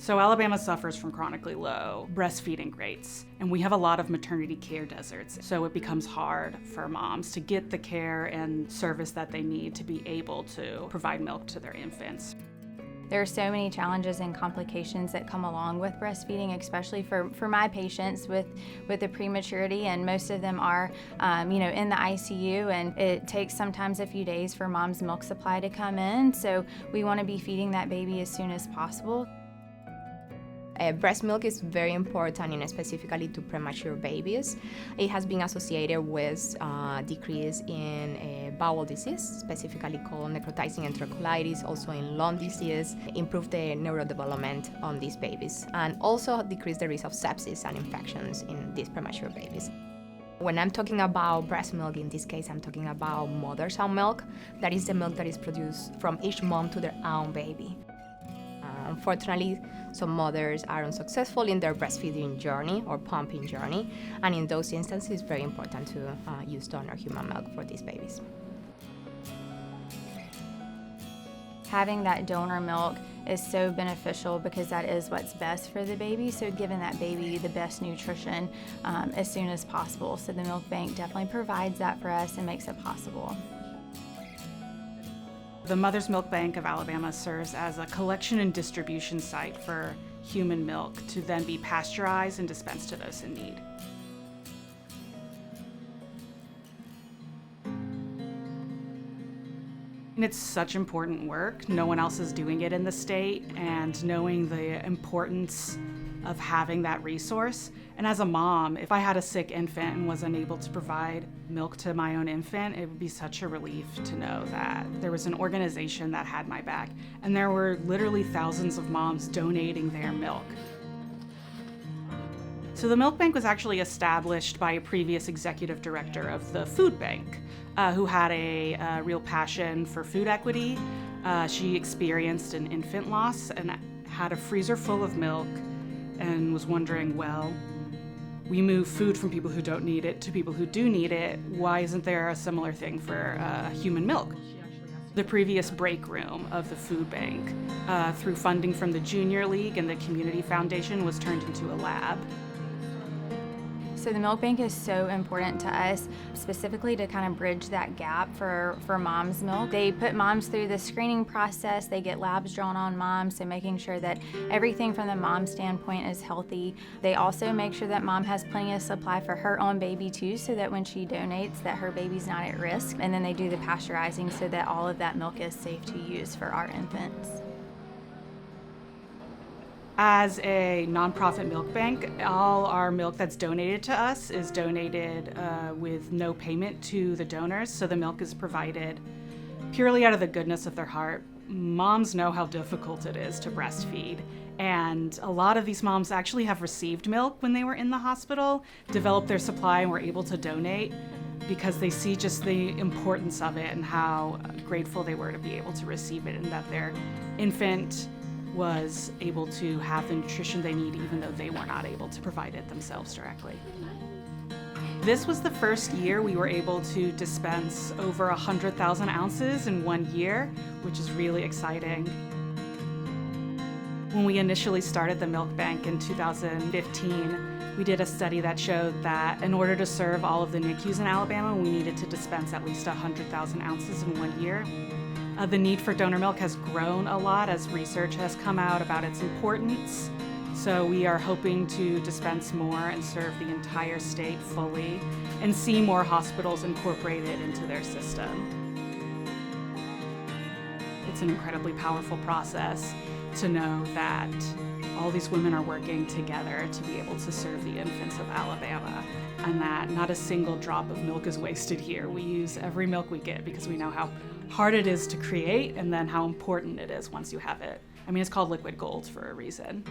So Alabama suffers from chronically low breastfeeding rates, and we have a lot of maternity care deserts. So it becomes hard for moms to get the care and service that they need to be able to provide milk to their infants. There are so many challenges and complications that come along with breastfeeding, especially for my patients with the prematurity, and most of them are in the ICU, and it takes sometimes a few days for mom's milk supply to come in, so we want to be feeding that baby as soon as possible. Breast milk is very important, specifically to premature babies. It has been associated with decrease in bowel disease, specifically called necrotizing enterocolitis, also in lung disease, improve the neurodevelopment on these babies, and also decrease the risk of sepsis and infections in these premature babies. When I'm talking about breast milk, in this case, I'm talking about mother's own milk. That is the milk that is produced from each mom to their own baby. Unfortunately, some mothers are unsuccessful in their breastfeeding journey or pumping journey, and in those instances, it's very important to use donor human milk for these babies. Having that donor milk is so beneficial because that is what's best for the baby, so giving that baby the best nutrition as soon as possible. So the milk bank definitely provides that for us and makes it possible. The Mother's Milk Bank of Alabama serves as a collection and distribution site for human milk to then be pasteurized and dispensed to those in need. And it's such important work. No one else is doing it in the state, and knowing the importance of having that resource. And as a mom, if I had a sick infant and was unable to provide milk to my own infant, it would be such a relief to know that there was an organization that had my back. And there were literally thousands of moms donating their milk. So the milk bank was actually established by a previous executive director of the food bank, who had a real passion for food equity. She experienced an infant loss and had a freezer full of milk, and was wondering, well, we move food from people who don't need it to people who do need it. Why isn't there a similar thing for human milk? The previous break room of the food bank, through funding from the Junior League and the Community Foundation, was turned into a lab. So the milk bank is so important to us, specifically to kind of bridge that gap for mom's milk. They put moms through the screening process, they get labs drawn on moms, so making sure that everything from the mom standpoint is healthy. They also make sure that mom has plenty of supply for her own baby too, so that when she donates that her baby's not at risk. And then they do the pasteurizing so that all of that milk is safe to use for our infants. As a nonprofit milk bank, all our milk that's donated to us is donated with no payment to the donors, so the milk is provided purely out of the goodness of their heart. Moms know how difficult it is to breastfeed, and a lot of these moms actually have received milk when they were in the hospital, developed their supply, and were able to donate because they see just the importance of it and how grateful they were to be able to receive it, and that their infant was able to have the nutrition they need even though they were not able to provide it themselves directly. This was the first year we were able to dispense over 100,000 ounces in 1 year, which is really exciting. When we initially started the milk bank in 2015, we did a study that showed that in order to serve all of the NICUs in Alabama, we needed to dispense at least 100,000 ounces in 1 year. The need for donor milk has grown a lot as research has come out about its importance. So we are hoping to dispense more and serve the entire state fully and see more hospitals incorporate it into their system. It's an incredibly powerful process to know that all these women are working together to be able to serve the infants of Alabama, and that not a single drop of milk is wasted here. We use every milk we get because we know how hard it is to create and then how important it is once you have it. I mean, it's called liquid gold for a reason.